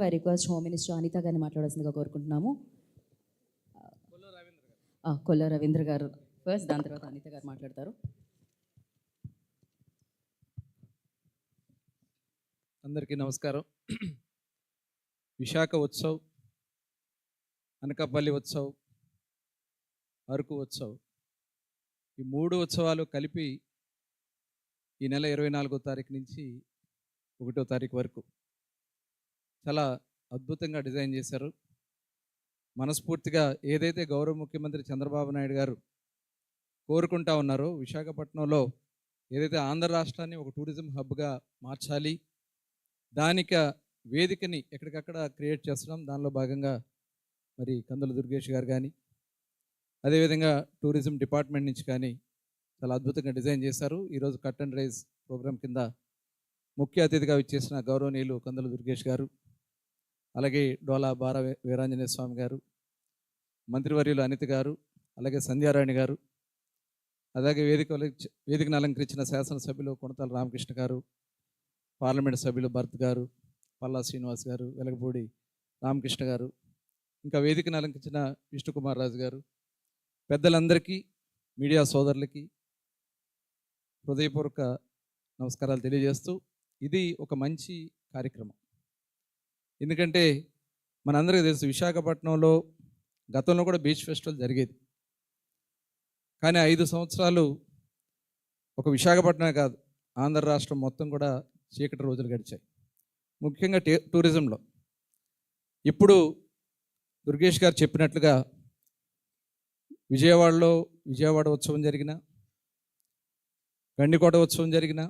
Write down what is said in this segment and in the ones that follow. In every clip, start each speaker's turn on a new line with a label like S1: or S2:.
S1: I request home minister Anitha గారిని మాట్లాడాల్సిందిగా కోరుకుంటున్నాము. కొల్ల రవీంద్ర గారు ఫస్ట్, దాని తర్వాత అనిత గారు మాట్లాడతారు.
S2: అందరికీ నమస్కారం. విశాఖ ఉత్సవ్, అనకాపల్లి ఉత్సవ్, అరకు ఉత్సవ్, ఈ 3 ఉత్సవాలు కలిపి ఈ నెల 24వ తారీఖు నుంచి 1వ తారీఖు వరకు చాలా అద్భుతంగా డిజైన్ చేశారు. మనస్ఫూర్తిగా ఏదైతే గౌరవ ముఖ్యమంత్రి చంద్రబాబు నాయుడు గారు కోరుకుంటా ఉన్నారో, విశాఖపట్నంలో ఏదైతే ఆంధ్ర రాష్ట్రాన్ని ఒక టూరిజం హబ్గా మార్చాలి, దానిక వేదికని ఎక్కడికక్కడ క్రియేట్ చేస్తున్నాం. దానిలో భాగంగా మరి కందుల దుర్గేష్ గారు కానీ, అదేవిధంగా టూరిజం డిపార్ట్మెంట్ నుంచి కానీ చాలా అద్భుతంగా డిజైన్ చేశారు. ఈరోజు కట్ అండ్ రైజ్ ప్రోగ్రాం కింద ముఖ్య అతిథిగా ఇచ్చేసిన గౌరవనీయులు కందుల దుర్గేష్ గారు, అలాగే డోలా బార వీరాంజనేయ స్వామి గారు, మంత్రివర్యులు అనిత గారు, అలాగే సంధ్యారాణి గారు, అలాగే వేదికను అలంకరించిన శాసనసభ్యులు కొనతాల రామకృష్ణ గారు, పార్లమెంట్ సభ్యులు భరత్ గారు, పల్లా శ్రీనివాస్ గారు, వెలగపూడి రామకృష్ణ గారు, ఇంకా వేదికను అలంకరించిన విష్ణుకుమార్ రాజు గారు, పెద్దలందరికీ, మీడియా సోదరులకి హృదయపూర్వక నమస్కారాలు తెలియజేస్తూ, ఇది ఒక మంచి కార్యక్రమం. ఎందుకంటే మనందరికీ తెలుసు, విశాఖపట్నంలో గతంలో కూడా బీచ్ ఫెస్టివల్ జరిగేది. కానీ 5 సంవత్సరాలు ఒక విశాఖపట్నమే కాదు, ఆంధ్ర రాష్ట్రం మొత్తం కూడా చీకటి రోజులు గడిచాయి, ముఖ్యంగా టూరిజంలో. ఇప్పుడు దుర్గేష్ గారు చెప్పినట్లుగా విజయవాడలో విజయవాడ ఉత్సవం జరిగిన, గండికోట ఉత్సవం జరిగిన,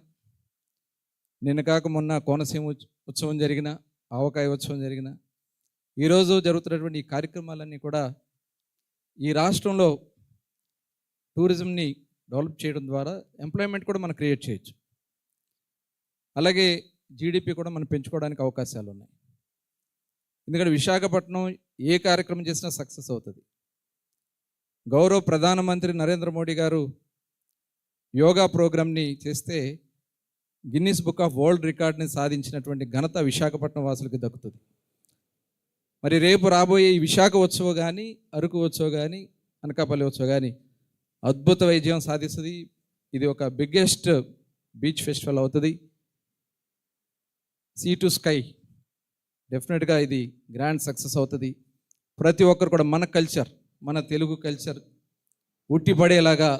S2: నిన్న కాక మొన్న కోనసీమ ఉత్సవం జరిగిన, ఆవకాయ ఉత్సవం జరిగిన, ఈరోజు జరుగుతున్నటువంటి ఈ కార్యక్రమాలన్నీ కూడా ఈ రాష్ట్రంలో టూరిజంని డెవలప్ చేయడం ద్వారా ఎంప్లాయ్మెంట్ కూడా మనం క్రియేట్ చేయొచ్చు. అలాగే జీడిపి కూడా మనం పెంచుకోవడానికి అవకాశాలు ఉన్నాయి. ఎందుకంటే విశాఖపట్నం ఏ కార్యక్రమం చేసినా సక్సెస్ అవుతుంది. గౌరవ ప్రధానమంత్రి నరేంద్ర మోడీ గారు యోగా ప్రోగ్రామ్ని చేస్తే గిన్నిస్ బుక్ ఆఫ్ వరల్డ్ రికార్డ్ని సాధించినటువంటి ఘనత విశాఖపట్నం వాసులకి దక్కుతుంది. మరి రేపు రాబోయే ఈ విశాఖ ఉత్సవం కానీ, అరకు ఉత్సవం కానీ, అనకాపల్లి ఉత్సవం కానీ అద్భుత విజయం సాధిస్తుంది. ఇది ఒక బిగ్గెస్ట్ బీచ్ ఫెస్టివల్ అవుతుంది. సీ టు స్కై, డెఫినెట్గా ఇది గ్రాండ్ సక్సెస్ అవుతుంది. ప్రతి ఒక్కరు కూడా మన కల్చర్, మన తెలుగు కల్చర్ ఉట్టిపడేలాగా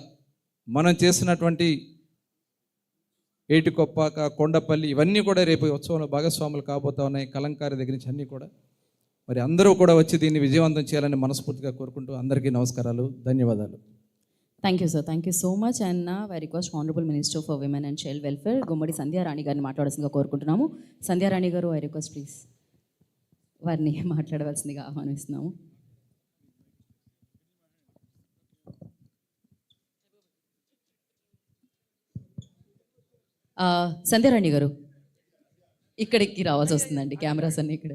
S2: మనం చేసినటువంటి ఏటికొప్పాక, కొండపల్లి, ఇవన్నీ కూడా రేపు ఉత్సవంలో భాగస్వాములు కాబోతా ఉన్నాయి. కలంకారీ దగ్గర నుంచి అన్నీ కూడా. మరి అందరూ కూడా వచ్చి దీన్ని విజయవంతం చేయాలని మనస్ఫూర్తిగా కోరుకుంటూ అందరికీ నమస్కారాలు, ధన్యవాదాలు.
S1: Thank you sir, thank you so much. And I request honourable minister for women and child welfare Gummadi Sandhyarani గారిని మాట్లాడాల్సిందిగా కోరుకుంటున్నాము. సంధ్యారాణి గారు, ఐ రిక్వెస్ట్ ప్లీజ్ వారిని మాట్లాడవలసిందిగా ఆహ్వానిస్తున్నాము. సంధ్యారాణి గారు ఇక్కడికి రావాల్సి వస్తుందండి, కెమెరాస్ అన్నీ ఇక్కడ.